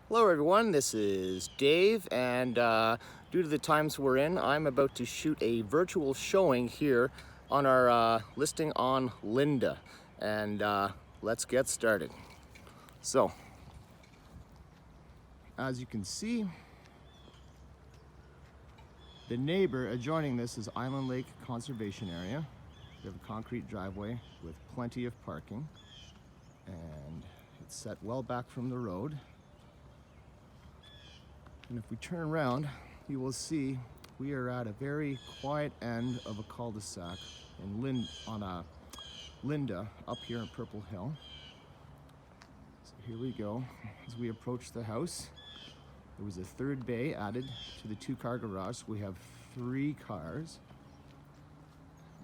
Hello everyone, this is Dave, and due to the times we're in, I'm about to shoot a virtual showing here on our listing on Lynda, and let's get started. So, as you can see, the neighbor adjoining this is Island Lake Conservation Area. We have a concrete driveway with plenty of parking, and it's set well back from the road. And if we turn around, you will see we are at a very quiet end of a cul-de-sac on Lynda up here in Purple Hill. So here we go. As we approach the house, there was a third bay added to the 2-car garage. So we have 3 cars.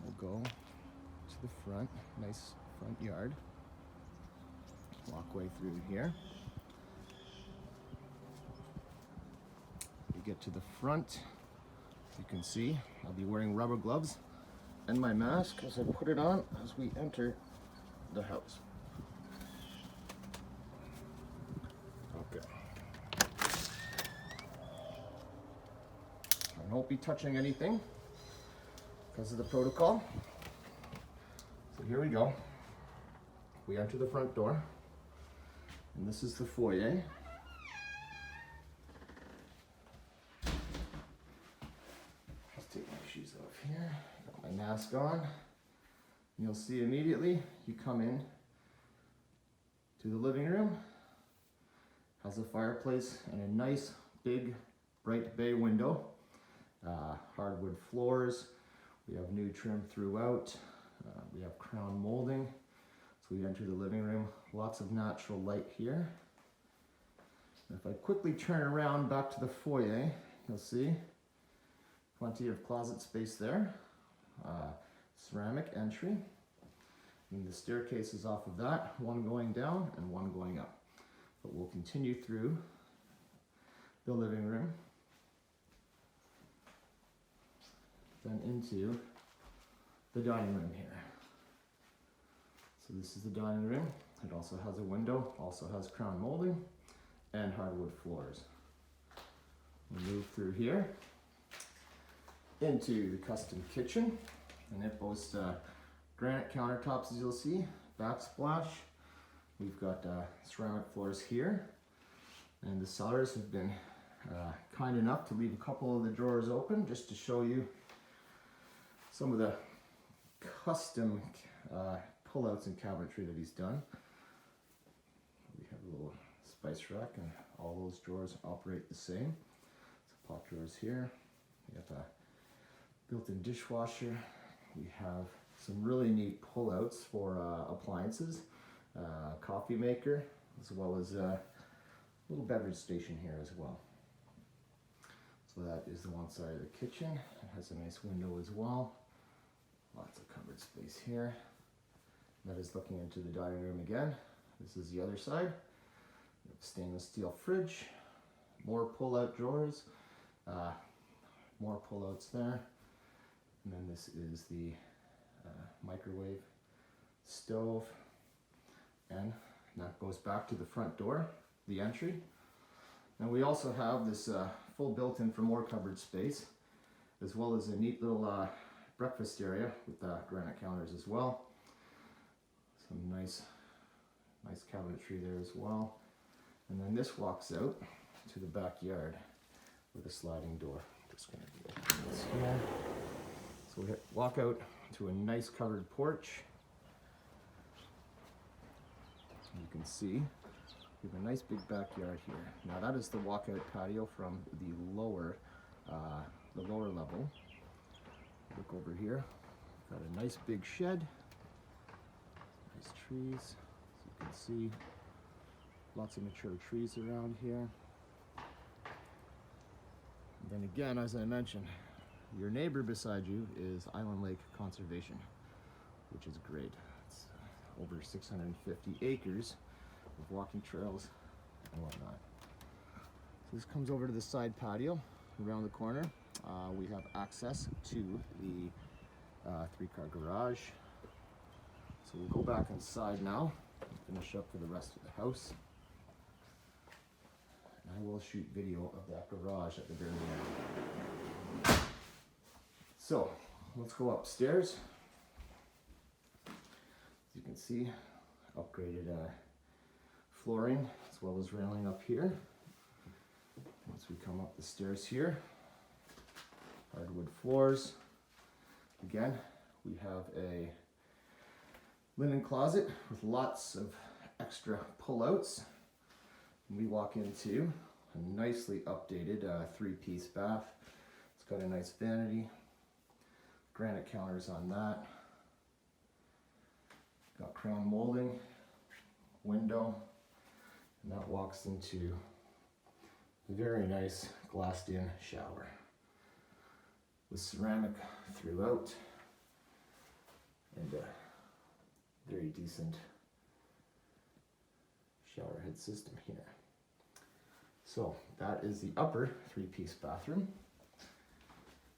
We'll go to the front, nice front yard. Walkway through here. We get to the front, as you can see, I'll be wearing rubber gloves and my mask as I put it on as we enter the house. Okay. I won't be touching anything because of the protocol. So here we go. We enter the front door, and this is the foyer. Take my shoes off here, got my mask on, and you'll see immediately you come in to the living room. Has a fireplace and a nice big bright bay window, hardwood floors. We have new trim throughout. We have crown molding. So we enter the living room, lots of natural light here. And if I quickly turn around back to the foyer, you'll see plenty of closet space there, ceramic entry. And the staircase is off of that, one going down and one going up. But we'll continue through the living room, then into the dining room here. So this is the dining room. It also has a window, also has crown molding and hardwood floors. We'll move through here into the custom kitchen, and it boasts granite countertops, as you'll see, backsplash. We've got ceramic floors here, and the sellers have been kind enough to leave a couple of the drawers open just to show you some of the custom pullouts and cabinetry that he's done. We have a little spice rack, and all those drawers operate the same. So pop drawers here. We have a built-in dishwasher. We have some really neat pullouts for appliances, coffee maker, as well as a little beverage station here as well. So that is the one side of the kitchen. It has a nice window as well. Lots of cupboard space here. That is looking into the dining room again. This is the other side. We have a stainless steel fridge, more pull-out drawers, more pullouts there. And then this is the microwave stove, and that goes back to the front door, the entry. And we also have this full built-in for more cupboard space, as well as a neat little breakfast area with granite counters as well. Some nice cabinetry there as well. And then this walks out to the backyard with a sliding door. Just going to open this here. So we walk out to a nice covered porch. You can see we have a nice big backyard here. Now that is the walkout patio from the lower level. Look over here. Got a nice big shed. Nice trees. As you can see, lots of mature trees around here. And then again, as I mentioned, your neighbor beside you is Island Lake Conservation, which is great. It's over 650 acres of walking trails and whatnot. So this comes over to the side patio around the corner. We have access to the 3-car garage. So we'll go back inside now and finish up for the rest of the house. will shoot video of that garage at the very end. So let's go upstairs. As you can see, upgraded flooring as well as railing up here. Once we come up the stairs here, hardwood floors. Again, we have a linen closet with lots of extra pullouts. We walk into a nicely updated 3-piece bath. It's got a nice vanity, granite counters on that. Got crown molding, window, and that walks into a very nice glassed-in shower with ceramic throughout and a very decent shower head system here. So that is the upper 3-piece bathroom.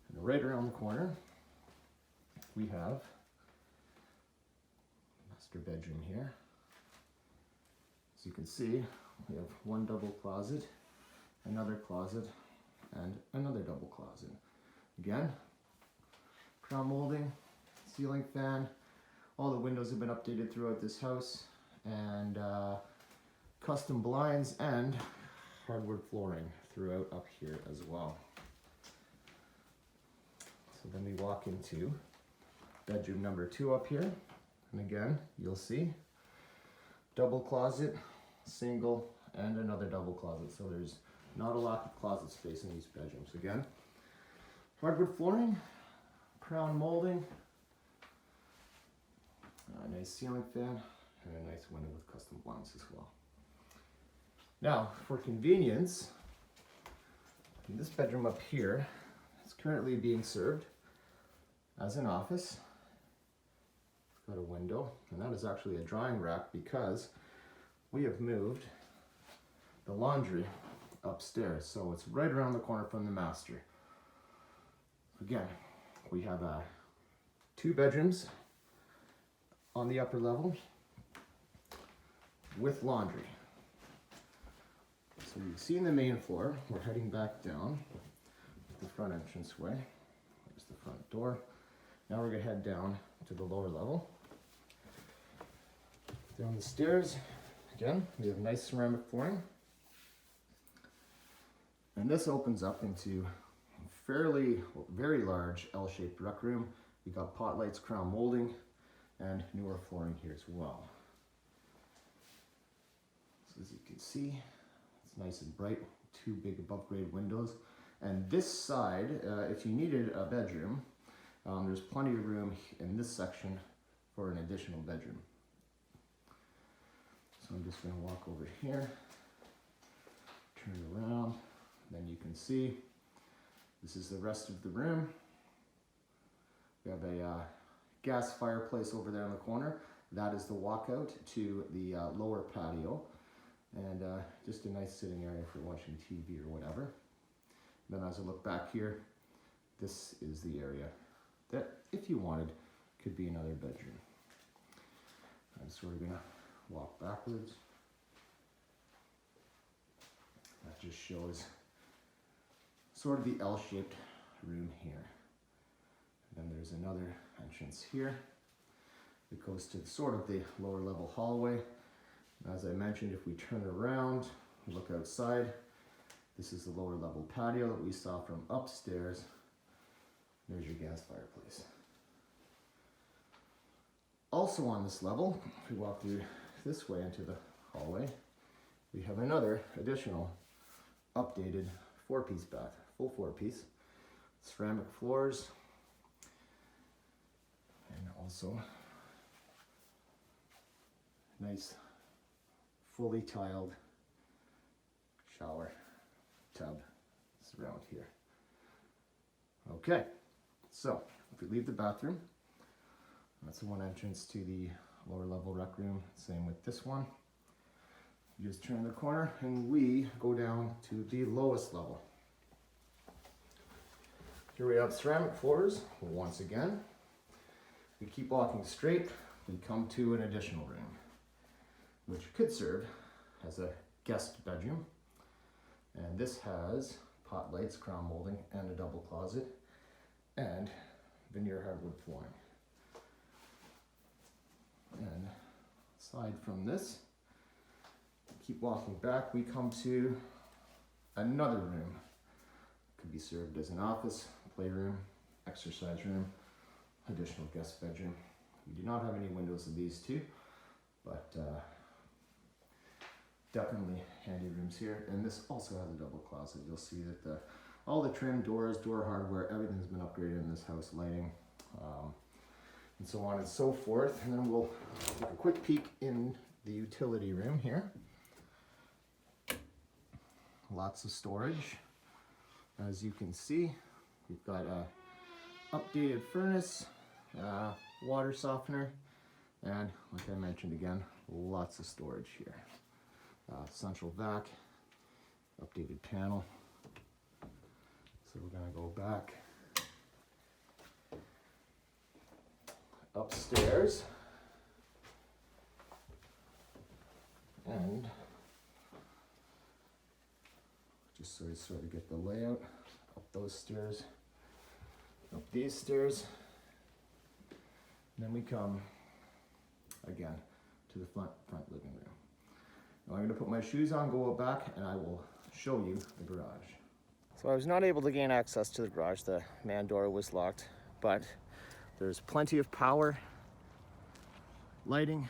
And right around the corner, we have master bedroom here. As you can see, we have one double closet, another closet, and another double closet. Again, crown molding, ceiling fan. All the windows have been updated throughout this house, and custom blinds and hardwood flooring throughout up here as well. So then we walk into bedroom number 2 up here, and again you'll see double closet, single, and another double closet. So there's not a lot of closet space in these bedrooms. Again, hardwood flooring, crown molding, a nice ceiling fan, and a nice window with custom blinds as well. Now, for convenience, this bedroom up here is currently being served as an office. It's got a window, and that is actually a drying rack because we have moved the laundry upstairs. So it's right around the corner from the master. Again, we have 2 bedrooms on the upper level with laundry. So you've seen the main floor. We're heading back down the front entranceway. There's the front door. Now we're gonna head down to the lower level. Down the stairs, again, we have nice ceramic flooring. And this opens up into a very large L-shaped rec room. We got pot lights, crown molding, and newer flooring here as well. So as you can see, it's nice and bright, 2 big above grade windows. And this side, if you needed a bedroom, there's plenty of room in this section for an additional bedroom. So I'm just gonna walk over here, turn around, then you can see this is the rest of the room. We have a gas fireplace over there in the corner. That is the walkout to the lower patio. And just a nice sitting area for watching TV or whatever. And then as I look back here, this is the area that, if you wanted, could be another bedroom. I'm sort of gonna walk backwards. That just shows sort of the L-shaped room here. And then there's another entrance here that goes to sort of the lower level hallway. As I mentioned, if we turn around, look outside, this is the lower level patio that we saw from upstairs. There's your gas fireplace. Also on this level, if we walk through this way into the hallway, we have another additional updated 4-piece bath, full 4-piece, ceramic floors, and also nice fully tiled shower tub surround here. Okay, so if we leave the bathroom, that's the one entrance to the lower level rec room. Same with this one. You just turn the corner and we go down to the lowest level. Here we have ceramic floors once again. We keep walking straight, we come to an additional room, which could serve as a guest bedroom. And this has pot lights, crown molding, and a double closet, and veneer hardwood flooring. And aside from this, keep walking back, we come to another room. Could be served as an office, playroom, exercise room, additional guest bedroom. We do not have any windows in these two, but definitely handy rooms here. And this also has a double closet. You'll see that all the trim, doors, door hardware, everything's been upgraded in this house, lighting, and so on and so forth. And then we'll take a quick peek in the utility room here. Lots of storage. As you can see, we've got a updated furnace, water softener, and like I mentioned again, lots of storage here. Central vac, updated panel. So we're gonna go back upstairs and just so you sort of get the layout. Up those stairs, up these stairs, and then we come again to the front living room. Now I'm going to put my shoes on, go out back, and I will show you the garage. So I was not able to gain access to the garage. The man door was locked, but there's plenty of power, lighting,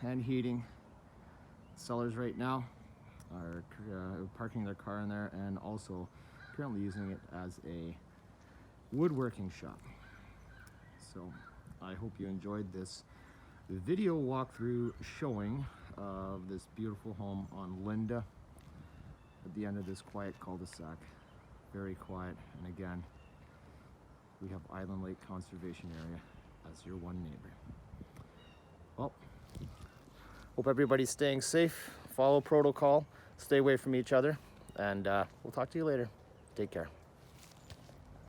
and heating. Sellers right now are parking their car in there and also currently using it as a woodworking shop. So I hope you enjoyed this video walkthrough showing of this beautiful home on Lynda at the end of this quiet cul-de-sac. Very quiet, and again, we have Island Lake Conservation Area as your one neighbor. Well, hope everybody's staying safe, follow protocol, stay away from each other, and we'll talk to you later. Take care.